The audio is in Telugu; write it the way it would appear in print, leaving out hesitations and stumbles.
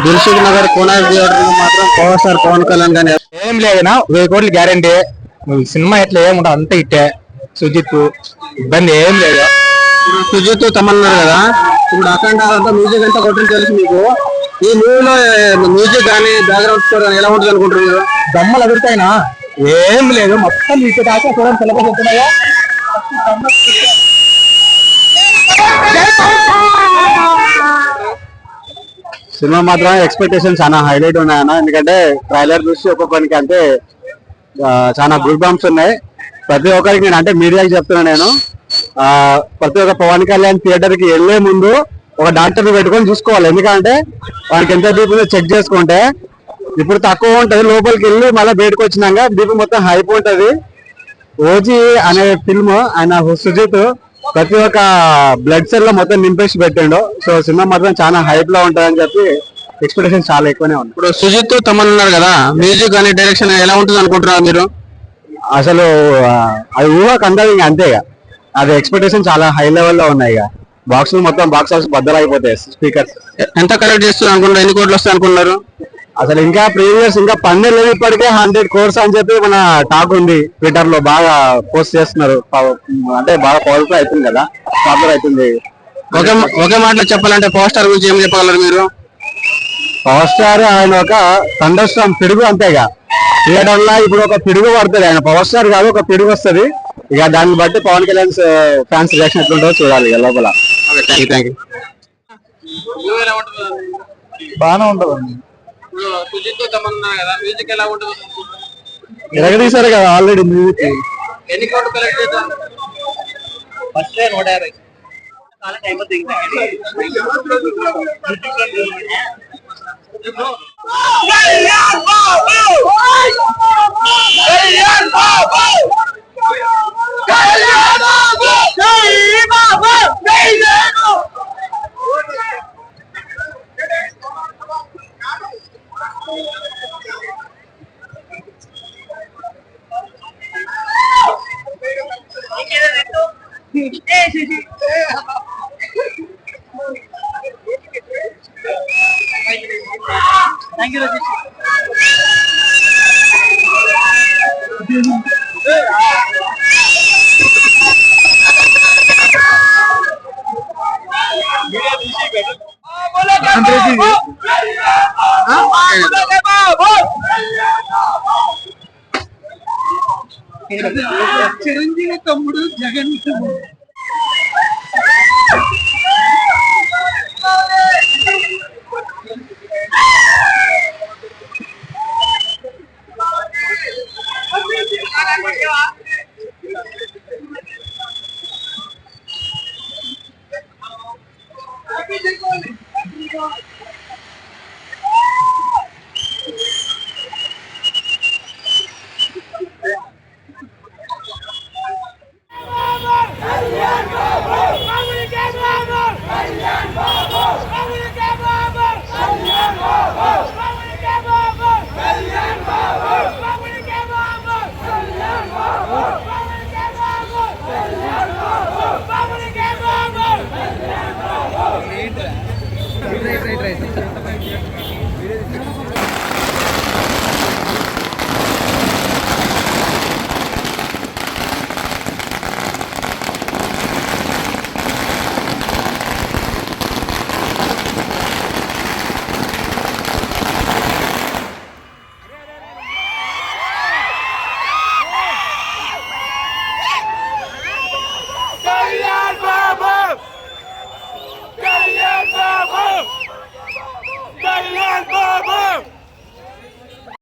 దిల్సుఖ్ నగర్ కోనార్క్ థియేటర్ మాత్రం పవర్ స్టార్ పవన్ కళ్యాణ్ గాని ఏం లేదన్నా 1000 కోట్లు గ్యారంటీ. సినిమా ఎట్లా ఏముంటా అంత ఇట్టే. సుజిత్ ఇబ్బంది ఏం లేదు. సుజిత్ తమన్నారు కదా, ఇప్పుడు అఖండ అంతా మ్యూజిక్ అంతా కొట్టిన తెలుసు మీకు. ఈ మూవీలో మ్యూజిక్ కానీ బ్యాక్గ్రౌండ్ స్కోర్ కానీ ఎలా ఉంటుంది అనుకుంటారు మీరు? దమ్మలు ఎదురుతాయినా ఏం లేదు, మొత్తం మీకు దాకా చూడండి సిలబస్ చెప్తున్నాయా. సినిమా మాత్రం ఎక్స్పెక్టేషన్ చాలా హైలైట్ ఉన్నాయన్న. ఎందుకంటే ట్రైలర్ చూసి ఒక్కొక్కరికి అంటే చాలా గుడ్ బాంబ్స్ ఉన్నాయి. ప్రతి ఒక్కరికి నేను అంటే మీడియాకి చెప్తున్నా, నేను ప్రతి ఒక్క పవన్ కళ్యాణ్ థియేటర్ కి వెళ్లే ముందు ఒక డాక్టర్ పెట్టుకొని చూసుకోవాలి. ఎందుకంటే వానికి ఎంత బీపీ చెక్ చేసుకుంటే ఇప్పుడు తక్కువ ఉంటది, లోపలికి వెళ్ళి మళ్ళీ బయటకు వచ్చినాక బీపీ మొత్తం హైప్ ఉంటది. ఓజీ అనే ఫిల్మ్ ఆయన సుజిత్ ప్రతి ఒక్క బ్లడ్ సెల్ లో మొత్తం నింపేసి పెట్టిండు. సో సినిమా మాత్రం చాలా హైప్ లో ఉంటదని చెప్పి ఎక్స్పెక్టేషన్ చాలా ఎక్కువనే ఉంది. ఇప్పుడు సుజిత్ తమన్నారు కదా, మ్యూజిక్ కానీ డైరెక్షన్ ఎలా ఉంటుంది అనుకుంటున్నారు మీరు? అసలు అది ఊహకు అందదు, ఇంకా అంతే. అది ఎక్స్పెక్టేషన్ చాలా హై లెవెల్ లో ఉన్నాయి. బాక్స్ మొత్తం బాక్స్ ఆఫీస్ బద్దలు అయిపోతాయి. స్పీకర్స్ ఎంత కలెక్ట్ చేస్తున్నారు అనుకుంటున్నారు? ఎన్ని కోట్లు వస్తాయి అనుకుంటున్నారు? అసలు ఇంకా ప్రీవియస్ ఇంకా 12 లేదు, ఇప్పటికే 100 crores అని చెప్పి మన టాక్ ఉంది. ట్విట్టర్ లో బాగా పోస్ట్ చేస్తున్నారు. అంటే బాగా పవర్ఫుల్ అవుతుంది కదా, పాపులర్ అవుతుంది. ఒకే మాటలో చెప్పాలంటే పవర్ స్టార్ గురించి ఏం చెప్పగలరు మీరు? పవర్ స్టార్ ఆయన ఒక థండర్ స్టార్మ్ పిడుగు, అంతేగా. థియేటర్ లో ఇప్పుడు ఒక పిడుగు పడుతుంది. ఆయన పవర్ స్టార్ కాదు, ఒక పిడుగు వస్తుంది. ఇక దాన్ని బట్టి పవన్ కళ్యాణ్ ఫ్యాన్స్ రియాక్షన్ ఎట్లుంటుందో చూడాలి ఇక లోపల. Thank you. బాగానే ఉంటదండి. ఎరగదీశారు కదా ఆల్రెడీ మ్యూజిక్. ఎన్ని కోట్లు కలెక్ట్ చేద్దాం? First 150. Thank you, Rajesh. Chiranjeevi తమ్ముడు జగన్ right.